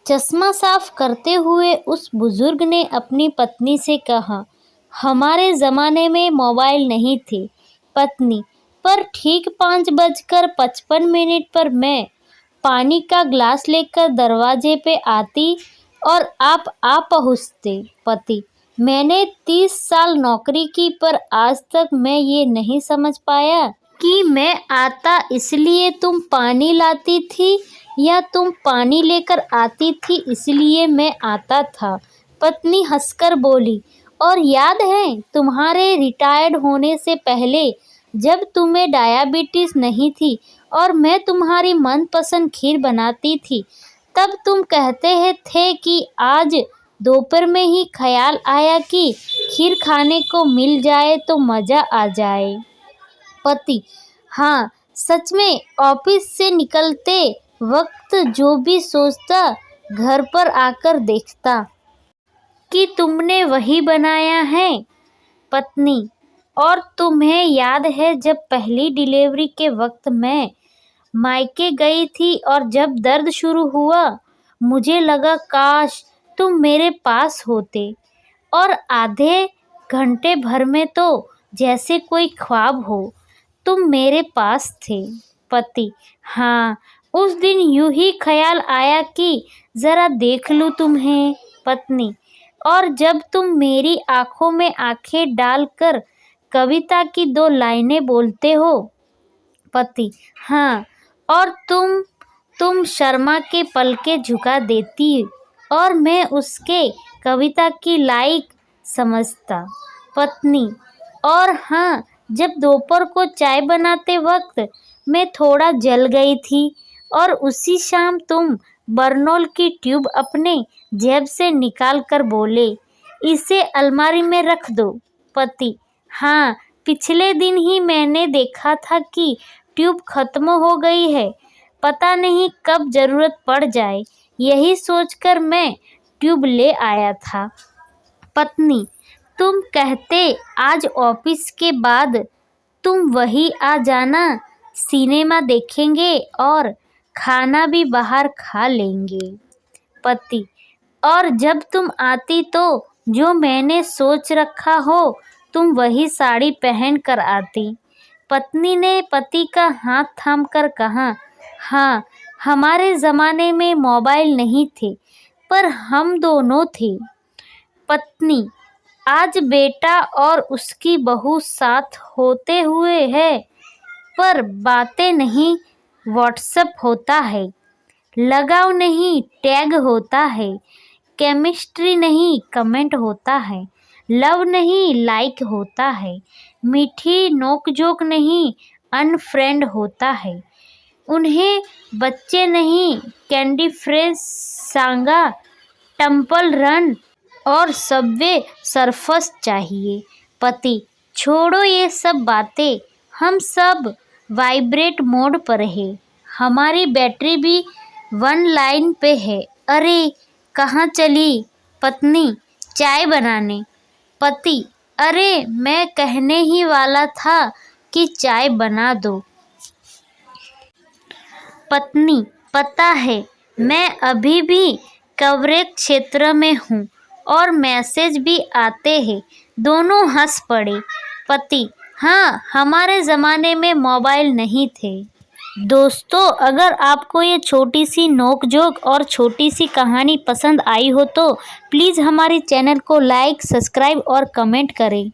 चश्मा साफ करते हुए उस बुजुर्ग ने अपनी पत्नी से कहा, हमारे ज़माने में मोबाइल नहीं थे। पत्नी, पर ठीक 5:55 पर मैं पानी का ग्लास लेकर दरवाजे पे आती और आप आ पहुँचते। पति, मैंने 30 साल नौकरी की पर आज तक मैं ये नहीं समझ पाया कि मैं आता इसलिए तुम पानी लाती थी या तुम पानी लेकर आती थी इसलिए मैं आता था। पत्नी हंसकर बोली, और याद है तुम्हारे रिटायर्ड होने से पहले जब तुम्हें डायबिटीज नहीं थी और मैं तुम्हारी मनपसंद खीर बनाती थी, तब तुम कहते थे कि आज दोपहर में ही ख्याल आया कि खीर खाने को मिल जाए तो मज़ा आ जाए। पति, हाँ सच में, ऑफिस से निकलते वक्त जो भी सोचता घर पर आकर देखता कि तुमने वही बनाया है। पत्नी, और तुम्हें याद है जब पहली डिलीवरी के वक्त मैं मायके गई थी और जब दर्द शुरू हुआ मुझे लगा काश तुम मेरे पास होते और आधे घंटे भर में तो जैसे कोई ख्वाब हो तुम मेरे पास थे। पति, हाँ उस दिन यूं ही ख्याल आया कि ज़रा देख लूँ तुम्हें। पत्नी, और जब तुम मेरी आंखों में आंखें डालकर कविता की 2 लाइनें बोलते हो। पति, हाँ, और तुम शर्मा के पलके झुका देती और मैं उसके कविता की लायक समझता। पत्नी, और हाँ, जब दोपहर को चाय बनाते वक्त मैं थोड़ा जल गई थी और उसी शाम तुम बर्नॉल की ट्यूब अपने जेब से निकाल कर बोले, इसे अलमारी में रख दो। पति, हाँ पिछले दिन ही मैंने देखा था कि ट्यूब खत्म हो गई है, पता नहीं कब ज़रूरत पड़ जाए, यही सोचकर मैं ट्यूब ले आया था। पत्नी, तुम कहते आज ऑफिस के बाद तुम वही आ जाना, सिनेमा देखेंगे और खाना भी बाहर खा लेंगे। पति, और जब तुम आती तो जो मैंने सोच रखा हो तुम वही साड़ी पहन कर आती। पत्नी ने पति का हाथ थामकर कहा, हाँ हमारे ज़माने में मोबाइल नहीं थे पर हम दोनों थे। पत्नी, आज बेटा और उसकी बहू साथ होते हुए है पर बातें नहीं व्हाट्सएप होता है, लगाव नहीं टैग होता है, केमिस्ट्री नहीं कमेंट होता है, लव नहीं लाइक होता है, मीठी नोकझोंक नहीं अनफ्रेंड होता है, उन्हें बच्चे नहीं कैंडी फ्रेश सांगा टेम्पल रन और सबवे सरफस चाहिए। पति, छोड़ो ये सब बातें, हम सब वाइब्रेट मोड पर है, हमारी बैटरी भी 1 लाइन पे है। अरे कहाँ चली? पत्नी, चाय बनाने। पति, अरे मैं कहने ही वाला था कि चाय बना दो। पत्नी, पता है मैं अभी भी कवरेज क्षेत्र में हूँ और मैसेज भी आते हैं। दोनों हंस पड़े। पति, हाँ हमारे ज़माने में मोबाइल नहीं थे। दोस्तों, अगर आपको ये छोटी सी नोक-झोंक और छोटी सी कहानी पसंद आई हो तो प्लीज़ हमारे चैनल को लाइक, सब्सक्राइब और कमेंट करें।